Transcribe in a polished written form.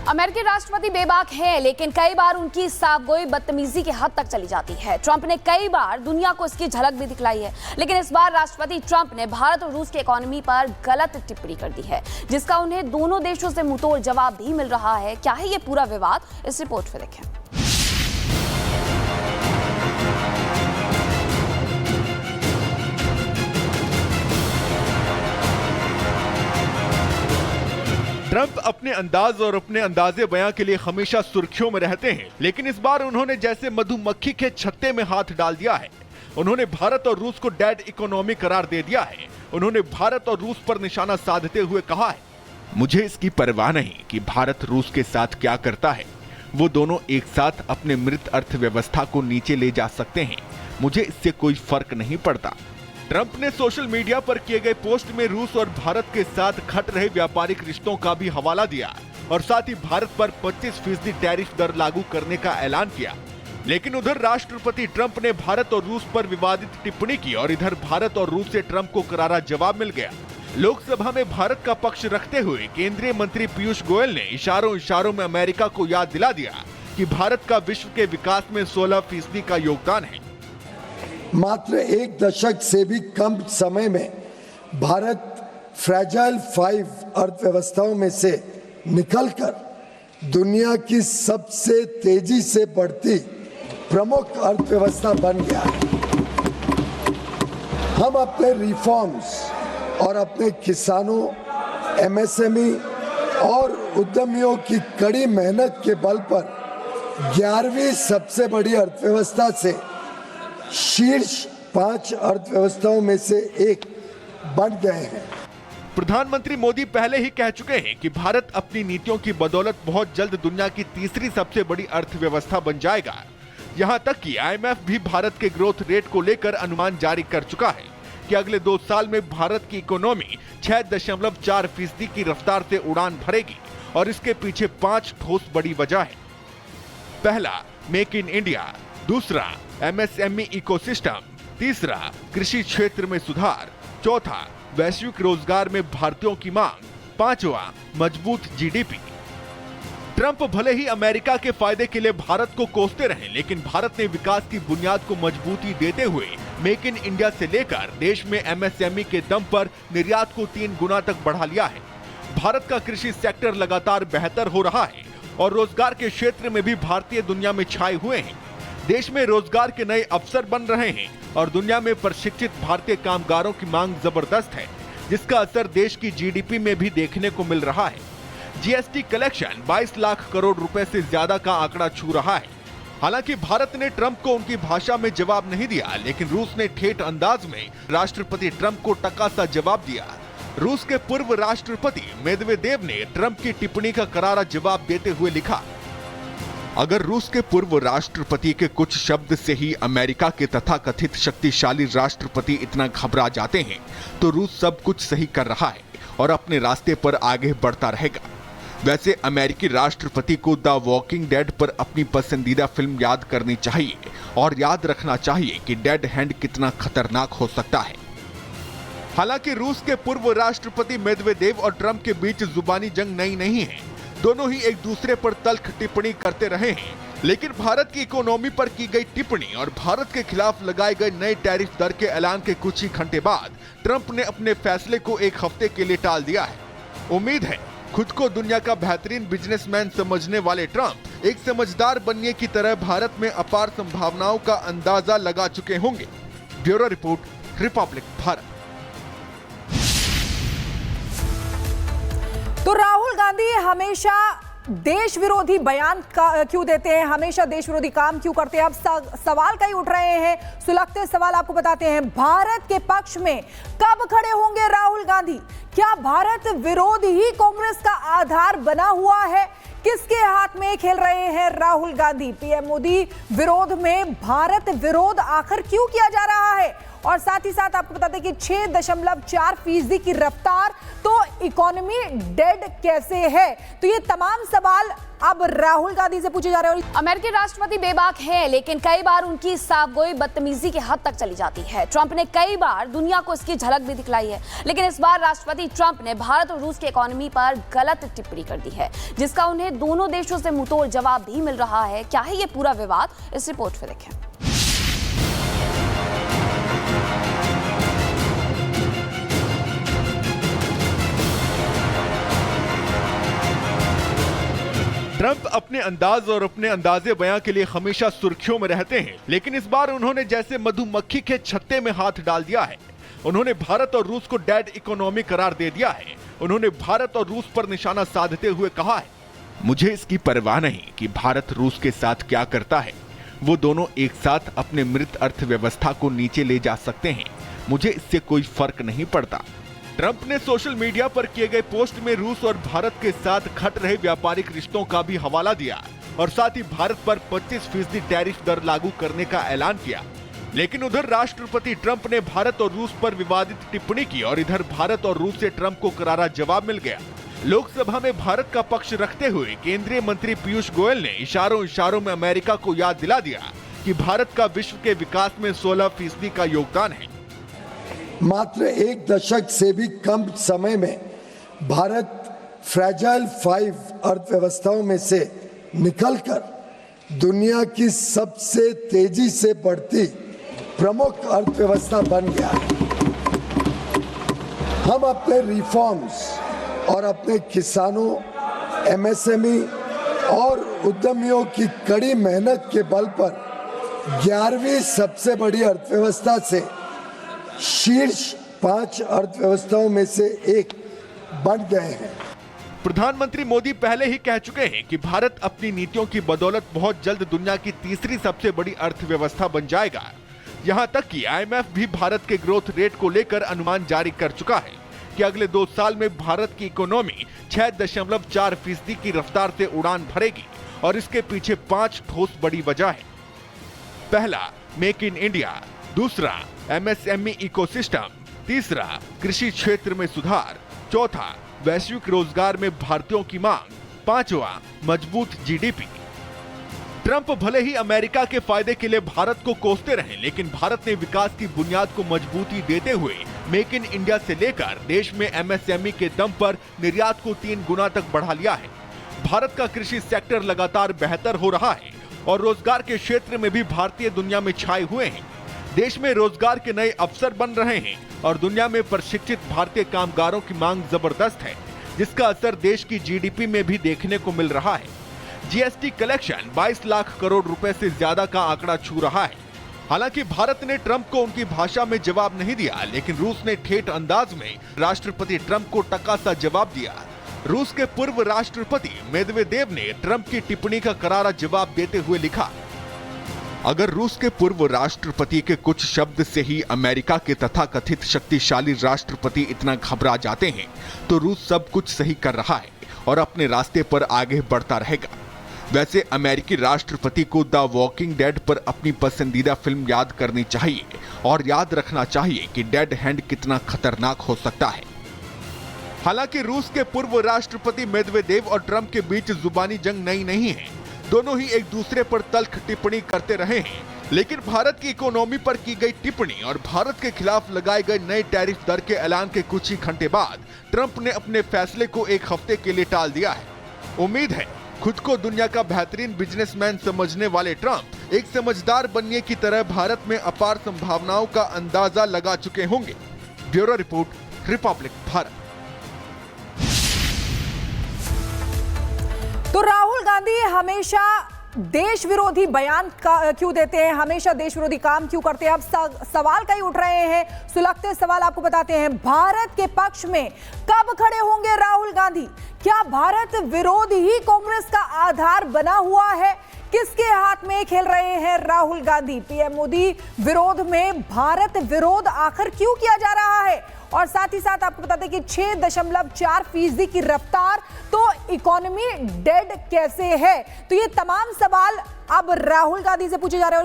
अमेरिकी राष्ट्रपति बेबाक हैं, लेकिन कई बार उनकी साफगोई बदतमीजी की हद तक चली जाती है। ट्रंप ने कई बार दुनिया को इसकी झलक भी दिखलाई है, लेकिन इस बार राष्ट्रपति ट्रंप ने भारत और रूस की इकोनॉमी पर गलत टिप्पणी कर दी है, जिसका उन्हें दोनों देशों से मुंहतोड़ जवाब भी मिल रहा है। क्या है ये पूरा विवाद, इस रिपोर्ट में देखें। ट्रंप अपने अंदाज और अपने अंदाजे बयां के लिए हमेशा सुर्खियों में रहते हैं, लेकिन इस बार उन्होंने जैसे मधुमक्खी के छत्ते में हाथ डाल दिया है। उन्होंने भारत और रूस को डेड इकोनॉमी करार दे दिया है। उन्होंने भारत और रूस पर निशाना साधते हुए कहा है, मुझे इसकी परवाह नहीं कि भारत रूस के साथ क्या करता है। वो दोनों एक साथ अपने मृत अर्थव्यवस्था को नीचे ले जा सकते हैं। मुझे इससे कोई फर्क नहीं पड़ता। ट्रंप ने सोशल मीडिया पर किए गए पोस्ट में रूस और भारत के साथ घट रहे व्यापारिक रिश्तों का भी हवाला दिया और साथ ही भारत पर 25% टैरिफ दर लागू करने का ऐलान किया। लेकिन उधर राष्ट्रपति ट्रंप ने भारत और रूस पर विवादित टिप्पणी की और इधर भारत और रूस से ट्रंप को करारा जवाब मिल गया। लोकसभा में भारत का पक्ष रखते हुए केंद्रीय मंत्री पीयूष गोयल ने इशारों में अमेरिका को याद दिला दिया कि भारत का विश्व के विकास में 16% का योगदान है। मात्र एक दशक से भी कम समय में भारत फ्रैजाइल 5 अर्थव्यवस्थाओं में से निकलकर दुनिया की सबसे तेजी से बढ़ती प्रमुख अर्थव्यवस्था बन गया है। हम अपने रिफॉर्म्स और अपने किसानों, एमएसएमई और उद्यमियों की कड़ी मेहनत के बल पर 11वीं सबसे बड़ी अर्थव्यवस्था से शीर्ष 5 अर्थव्यवस्थाओं में से एक बन गए हैं। प्रधानमंत्री मोदी पहले ही कह चुके हैं कि भारत अपनी नीतियों की बदौलत बहुत जल्द दुनिया की तीसरी सबसे बड़ी अर्थव्यवस्था बन जाएगा। यहां तक कि आईएमएफ भी भारत के ग्रोथ रेट को लेकर अनुमान जारी कर चुका है कि अगले 2 साल में भारत की इकोनॉमी 6.4% की रफ्तार से उड़ान भरेगी और इसके पीछे 5 ठोस बड़ी वजह है। पहला, मेक इन इंडिया। दूसरा, एमएसएमई इकोसिस्टम। तीसरा, कृषि क्षेत्र में सुधार। चौथा, वैश्विक रोजगार में भारतीयों की मांग। पांचवा, मजबूत जीडीपी। ट्रंप भले ही अमेरिका के फायदे के लिए भारत को कोसते रहे, लेकिन भारत ने विकास की बुनियाद को मजबूती देते हुए मेक इन इंडिया से लेकर देश में एमएसएमई के दम पर निर्यात को 3 गुना तक बढ़ा लिया है। भारत का कृषि सेक्टर लगातार बेहतर हो रहा है और रोजगार के क्षेत्र में भी भारतीय दुनिया में छाए हुए हैं। देश में रोजगार के नए अवसर बन रहे हैं और दुनिया में प्रशिक्षित भारतीय कामगारों की मांग जबरदस्त है, जिसका असर देश की जीडीपी में भी देखने को मिल रहा है। जीएसटी कलेक्शन 22 लाख करोड़ रुपए से ज्यादा का आंकड़ा छू रहा है। हालांकि भारत ने ट्रंप को उनकी भाषा में जवाब नहीं दिया, लेकिन रूस ने ठेठ अंदाज में राष्ट्रपति ट्रंप को टका सा जवाब दिया। रूस के पूर्व राष्ट्रपति मेदवेदेव ने ट्रंप की टिप्पणी का करारा जवाब देते हुए लिखा, अगर रूस के पूर्व राष्ट्रपति के कुछ शब्द से ही अमेरिका के तथाकथित शक्तिशाली राष्ट्रपति इतना घबरा जाते हैं, तो रूस सब कुछ सही कर रहा है और अपने रास्ते पर आगे बढ़ता रहेगा। वैसे अमेरिकी राष्ट्रपति को द वॉकिंग डेड पर अपनी पसंदीदा फिल्म याद करनी चाहिए और याद रखना चाहिए कि डेड हैंड कितना खतरनाक हो सकता है। हालांकि रूस के पूर्व राष्ट्रपति मेदवेदेव और ट्रंप के बीच जुबानी जंग नई नहीं है। दोनों ही एक दूसरे पर तल्ख टिप्पणी करते रहे हैं, लेकिन भारत की इकोनॉमी पर की गई टिप्पणी और भारत के खिलाफ लगाए गए नए टैरिफ दर के ऐलान के कुछ ही घंटे बाद ट्रंप ने अपने फैसले को 1 हफ्ते के लिए टाल दिया है। उम्मीद है खुद को दुनिया का बेहतरीन बिजनेसमैन समझने वाले ट्रंप एक समझदार बनिए की तरह भारत में अपार संभावनाओं का अंदाजा लगा चुके होंगे। Bureau report, Republic Bharat. तो राहुल गांधी हमेशा देश विरोधी बयान क्यों देते हैं, हमेशा देश विरोधी काम क्यों करते हैं? अब सवाल कई उठ रहे हैं, सुलगते सवाल आपको बताते हैं। भारत के पक्ष में कब खड़े होंगे राहुल गांधी? क्या भारत विरोध ही कांग्रेस का आधार बना हुआ है? किसके हाथ में खेल रहे हैं राहुल गांधी? पीएम मोदी विरोध में भारत विरोध आखिर क्यों किया जा रहा है? और साथ ही साथ आपको बता दें कि 6.4% की रफ्तार, तो इकोनॉमी डेड कैसे है? तो ये तमाम सवाल अब राहुल गांधी से पूछे जा रहे हैं। अमेरिकी राष्ट्रपति बेबाक हैं, लेकिन कई बार उनकी साफगोई बदतमीजी की हद तक चली जाती है। ट्रंप ने कई बार दुनिया को इसकी झलक भी दिखलाई है, लेकिन इस बार राष्ट्रपति ट्रंप ने भारत और रूस की इकोनॉमी पर गलत टिप्पणी कर दी है, जिसका उन्हें दोनों देशों से मुंहतोड़ जवाब भी मिल रहा है। क्या है ये पूरा विवाद, इस रिपोर्ट में देखें। ट्रंप अपने अंदाज और अपने अंदाजे बयां के लिए हमेशा सुर्खियों में रहते हैं, लेकिन इस बार उन्होंने जैसे मधुमक्खी के छत्ते में हाथ डाल दिया है। उन्होंने भारत और रूस को डेड इकोनॉमी करार दे दिया है। उन्होंने भारत और रूस पर निशाना साधते हुए कहा है, मुझे इसकी परवाह नहीं कि भारत रूस के साथ क्या करता है। वो दोनों एक साथ अपने मृत अर्थव्यवस्था को नीचे ले जा सकते हैं। मुझे इससे कोई फर्क नहीं पड़ता। ट्रंप ने सोशल मीडिया पर किए गए पोस्ट में रूस और भारत के साथ घट रहे व्यापारिक रिश्तों का भी हवाला दिया और साथ ही भारत पर 25% टैरिफ दर लागू करने का ऐलान किया। लेकिन उधर राष्ट्रपति ट्रंप ने भारत और रूस पर विवादित टिप्पणी की और इधर भारत और रूस से ट्रंप को करारा जवाब मिल गया। लोकसभा में भारत का पक्ष रखते हुए केंद्रीय मंत्री पीयूष गोयल ने इशारों में अमेरिका को याद दिला दिया कि भारत का विश्व के विकास में 16% का योगदान है। मात्र एक दशक से भी कम समय में भारत फ्रैजाइल 5 अर्थव्यवस्थाओं में से निकलकर दुनिया की सबसे तेजी से बढ़ती प्रमुख अर्थव्यवस्था बन गया है। हम अपने रिफॉर्म्स और अपने किसानों, एमएसएमई और उद्यमियों की कड़ी मेहनत के बल पर 11वीं सबसे बड़ी अर्थव्यवस्था से शीर्ष 5 अर्थव्यवस्थाओं में से एक बन गए हैं। प्रधानमंत्री मोदी पहले ही कह चुके हैं कि भारत अपनी नीतियों की बदौलत बहुत जल्द दुनिया की तीसरी सबसे बड़ी अर्थव्यवस्था बन जाएगा। यहां तक कि आईएमएफ भी भारत के ग्रोथ रेट को लेकर अनुमान जारी कर चुका है कि अगले 2 साल में भारत की इकोनॉमी 6.4% की रफ्तार से उड़ान भरेगी और इसके पीछे 5 ठोस बड़ी वजह है। पहला, मेक इन इंडिया। दूसरा, एमएसएमई इकोसिस्टम। तीसरा, कृषि क्षेत्र में सुधार। चौथा, वैश्विक रोजगार में भारतीयों की मांग। पांचवा, मजबूत जीडीपी। ट्रंप भले ही अमेरिका के फायदे के लिए भारत को कोसते रहे, लेकिन भारत ने विकास की बुनियाद को मजबूती देते हुए मेक इन इंडिया से लेकर देश में एमएसएमई के दम पर निर्यात को 3 गुना तक बढ़ा लिया है। भारत का कृषि सेक्टर लगातार बेहतर हो रहा है और रोजगार के क्षेत्र में भी भारतीय दुनिया में छाए हुए हैं। देश में रोजगार के नए अवसर बन रहे हैं और दुनिया में प्रशिक्षित भारतीय कामगारों की मांग जबरदस्त है, जिसका असर देश की जीडीपी में भी देखने को मिल रहा है। जीएसटी कलेक्शन 22 लाख करोड़ रुपए से ज्यादा का आंकड़ा छू रहा है। हालांकि भारत ने ट्रंप को उनकी भाषा में जवाब नहीं दिया, लेकिन रूस ने ठेठ अंदाज में राष्ट्रपति ट्रंप को टका सा जवाब दिया। रूस के पूर्व राष्ट्रपति मेदवेदेव ने ट्रंप की टिप्पणी का करारा जवाब देते हुए लिखा, अगर रूस के पूर्व राष्ट्रपति के कुछ शब्द से ही अमेरिका के तथाकथित शक्तिशाली राष्ट्रपति इतना घबरा जाते हैं, तो रूस सब कुछ सही कर रहा है और अपने रास्ते पर आगे बढ़ता रहेगा। वैसे अमेरिकी राष्ट्रपति को द वॉकिंग डेड पर अपनी पसंदीदा फिल्म याद करनी चाहिए और याद रखना चाहिए कि डेड हैंड कितना खतरनाक हो सकता है। हालांकि रूस के पूर्व राष्ट्रपति मेदवेदेव और ट्रंप के बीच जुबानी जंग नई नहीं है। दोनों ही एक दूसरे पर तल्ख टिप्पणी करते रहे हैं, लेकिन भारत की इकोनॉमी पर की गई टिप्पणी और भारत के खिलाफ लगाए गए नए टैरिफ दर के ऐलान के कुछ ही घंटे बाद ट्रंप ने अपने फैसले को 1 हफ्ते के लिए टाल दिया है। उम्मीद है खुद को दुनिया का बेहतरीन बिजनेसमैन समझने वाले ट्रंप एक समझदार बनिए की तरह भारत में अपार संभावनाओं का अंदाजा लगा चुके होंगे। Bureau report, Republic Bharat. तो राहुल गांधी हमेशा देश विरोधी बयान क्यों देते हैं, हमेशा देश विरोधी काम क्यों करते हैं? अब सवाल कई उठ रहे हैं, सुलगते सवाल आपको बताते हैं। भारत के पक्ष में कब खड़े होंगे राहुल गांधी? क्या भारत विरोध ही कांग्रेस का आधार बना हुआ है? किसके हाथ में खेल रहे हैं राहुल गांधी? पीएम मोदी विरोध में भारत विरोध आखिर क्यों किया जा रहा है? और साथ ही साथ आपको बता दें कि 6.4% की रफ्तार, तो इकोनॉमी डेड कैसे है? तो ये तमाम सवाल अब राहुल गांधी से पूछे जा रहे हैं।